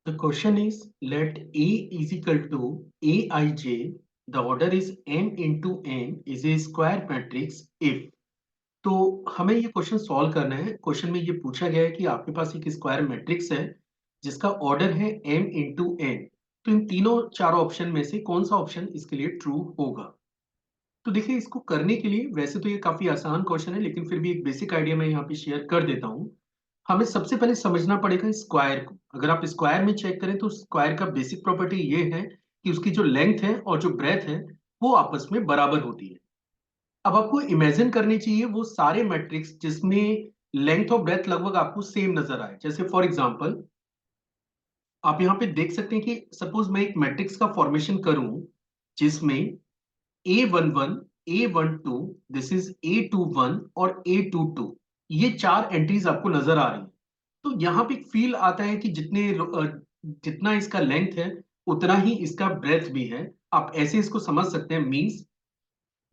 The question is, let A is equal to Aij, the order is m into n is a square matrix if। तो हमें ये question solve करना है। Question में ये पूछा गया है कि आपके पास एक स्क्वायर मैट्रिक्स है जिसका ऑर्डर है m इंटू n। तो इन तीनों चारों ऑप्शन में से कौन सा ऑप्शन इसके लिए ट्रू होगा। तो देखिए, इसको करने के लिए वैसे तो ये काफी आसान क्वेश्चन है, लेकिन फिर भी एक बेसिक आइडिया मैं यहाँ पे शेयर कर देता हूँ। हमें सबसे पहले समझना पड़ेगा स्क्वायर को। अगर आप स्क्वायर में चेक करें तो स्क्वायर का बेसिक प्रॉपर्टी ये है कि उसकी जो लेंथ है और जो ब्रेथ है वो आपस में बराबर होती है। अब आपको इमेजिन करनी चाहिए वो सारे मैट्रिक्स जिसमें लेंथ और ब्रेथ लगभग आपको सेम नजर आए। जैसे फॉर एग्जांपल आप यहाँ पे देख सकते हैं कि सपोज मैं एक मैट्रिक्स का फॉर्मेशन करूं जिसमें A11, A12, this is A21 और A22, ये चार एंट्रीज आपको नजर आ रही है। तो यहाँ पे एक फील आता है कि जितना इसका लेंथ है उतना ही इसका ब्रेथ भी है। आप ऐसे इसको समझ सकते हैं, मींस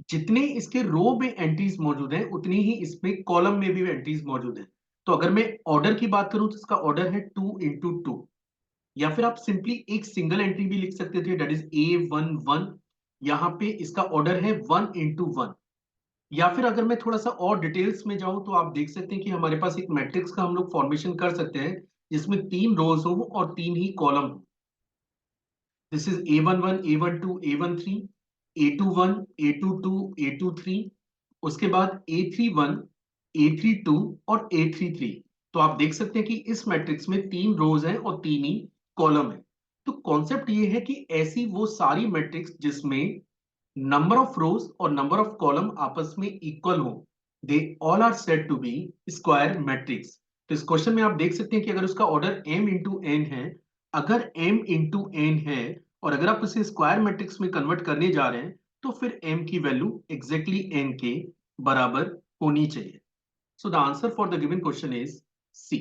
जितने इसके रो में एंट्रीज मौजूद हैं उतनी ही इसमें कॉलम में भी एंट्रीज मौजूद हैं। तो अगर मैं ऑर्डर की बात करूं तो इसका ऑर्डर है 2 into 2। या फिर आप सिंपली एक सिंगल एंट्री भी लिख सकते थे, डेट इज A11। यहाँ पे इसका ऑर्डर है 1 into 1। या फिर अगर मैं थोड़ा सा और डिटेल्स में जाऊं तो आप देख सकते हैं कि हमारे पास एक मैट्रिक्स का हम लोग फॉर्मेशन कर सकते हैं जिसमें 3 रोज हो और 3 ही कॉलम हो। This is A11, A12, A13, A21, A22, A23, उसके बाद A31, A32 और A33। तो आप देख सकते हैं कि इस मैट्रिक्स में 3 रोज हैं और 3 ही कॉलम है। तो कॉन्सेप्ट ये है कि ऐसी वो सारी मैट्रिक्स जिसमें नंबर ऑफ रोज और नंबर ऑफ कॉलम आपस में इक्वल हो, they all are said to be square matrix. तो इस क्वेश्चन में आप देख सकते हैं कि अगर उसका ऑर्डर m इंटू एन है, अगर m इंटू एन है और अगर आप उसे स्क्वायर मैट्रिक्स में कन्वर्ट करने जा रहे हैं तो फिर m की वैल्यू एग्जैक्टली n के बराबर होनी चाहिए। So the answer for the given question is C.